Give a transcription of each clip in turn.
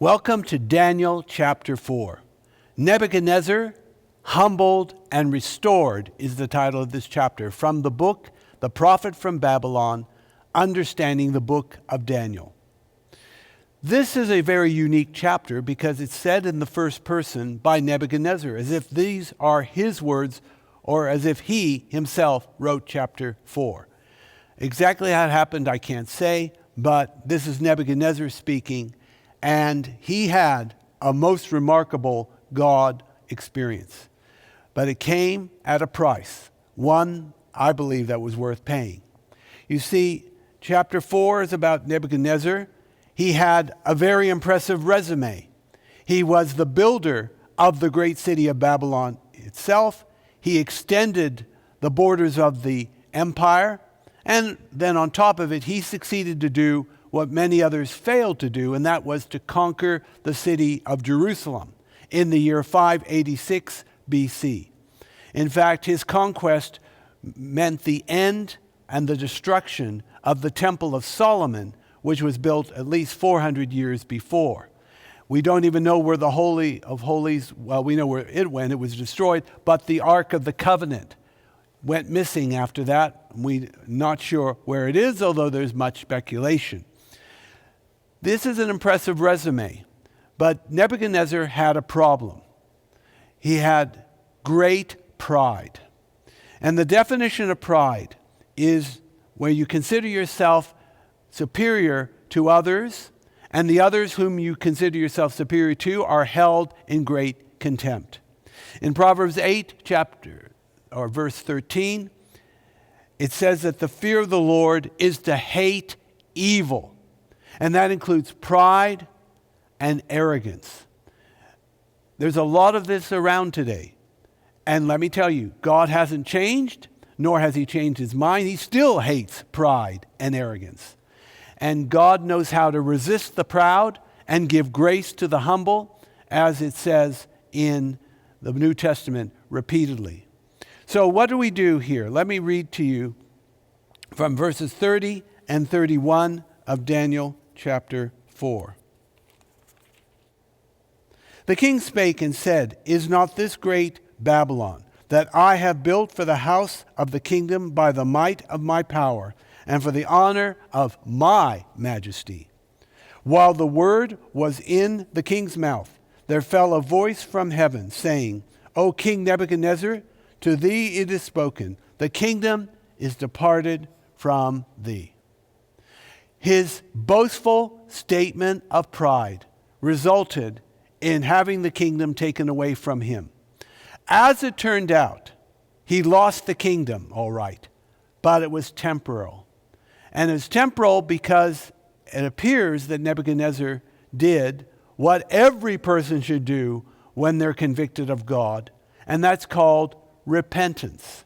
Welcome to Daniel chapter 4. Nebuchadnezzar, humbled and restored is the title of this chapter from the book, The Prophet from Babylon, Understanding the Book of Daniel. This is a very unique chapter because it's said in the first person by Nebuchadnezzar, as if these are his words or as if he himself wrote chapter 4. Exactly how it happened, I can't say, but this is Nebuchadnezzar speaking. And he had a most remarkable God experience. But it came at a price, one I believe that was worth paying. You see, chapter 4 is about Nebuchadnezzar. He had a very impressive resume. He was the builder of the great city of Babylon itself. He extended the borders of the empire. And then on top of it, he succeeded to do what many others failed to do, and that was to conquer the city of Jerusalem in the year 586 BC. In fact, his conquest meant the end and the destruction of the Temple of Solomon, which was built at least 400 years before. We don't even know where the Holy of Holies, well, we know where it went, it was destroyed, but the Ark of the Covenant went missing after that. We're not sure where it is, although there's much speculation. This is an impressive resume, but Nebuchadnezzar had a problem. He had great pride. And the definition of pride is where you consider yourself superior to others, and the others whom you consider yourself superior to are held in great contempt. In Proverbs 8, verse 13, it says that the fear of the Lord is to hate evil. And that includes pride and arrogance. There's a lot of this around today. And let me tell you, God hasn't changed, nor has he changed his mind. He still hates pride and arrogance. And God knows how to resist the proud and give grace to the humble, as it says in the New Testament repeatedly. So what do we do here? Let me read to you from verses 30 and 31 of Daniel chapter 4. The king spake and said, Is not this great Babylon, that I have built for the house of the kingdom by the might of my power, and for the honor of my majesty? While the word was in the king's mouth, there fell a voice from heaven, saying, O King Nebuchadnezzar, to thee it is spoken, the kingdom is departed from thee. His boastful statement of pride resulted in having the kingdom taken away from him. As it turned out, he lost the kingdom, all right, but it was temporal. And it's temporal because it appears that Nebuchadnezzar did what every person should do when they're convicted of God, and that's called repentance.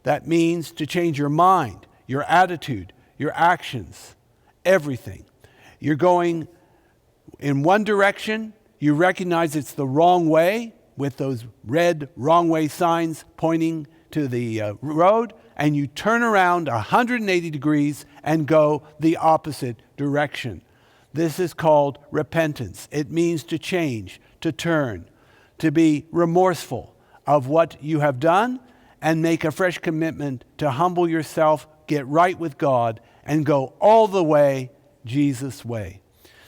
That means to change your mind, your attitude, your actions, everything. You're going in one direction, you recognize it's the wrong way with those red wrong way signs pointing to the road, and you turn around 180 degrees and go the opposite direction. This is called repentance. It means to change, to turn, to be remorseful of what you have done and make a fresh commitment to humble yourself, get right with God, and go all the way Jesus' way.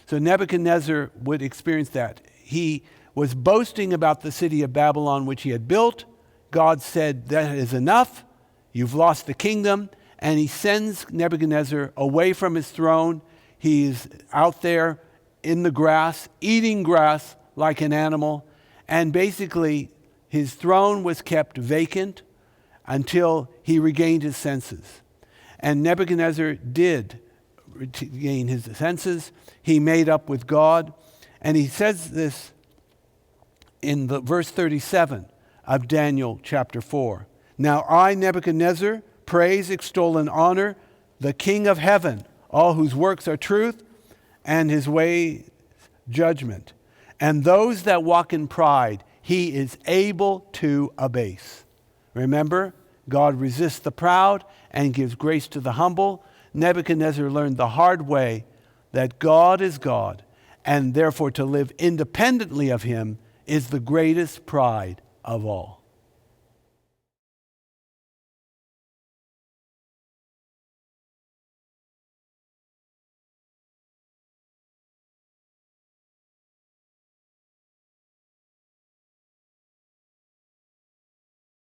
So Nebuchadnezzar would experience that. He was boasting about the city of Babylon, which he had built. God said, that is enough. You've lost the kingdom. And he sends Nebuchadnezzar away from his throne. He's out there in the grass, eating grass like an animal. And basically, his throne was kept vacant until he regained his senses. And Nebuchadnezzar did regain his senses. He made up with God. And he says this in the verse 37 of Daniel chapter 4. Now I, Nebuchadnezzar, praise, extol, and honor the King of heaven, all whose works are truth, and his way judgment. And those that walk in pride, he is able to abase. Remember, God resists the proud and gives grace to the humble. Nebuchadnezzar learned the hard way that God is God, and therefore to live independently of him is the greatest pride of all.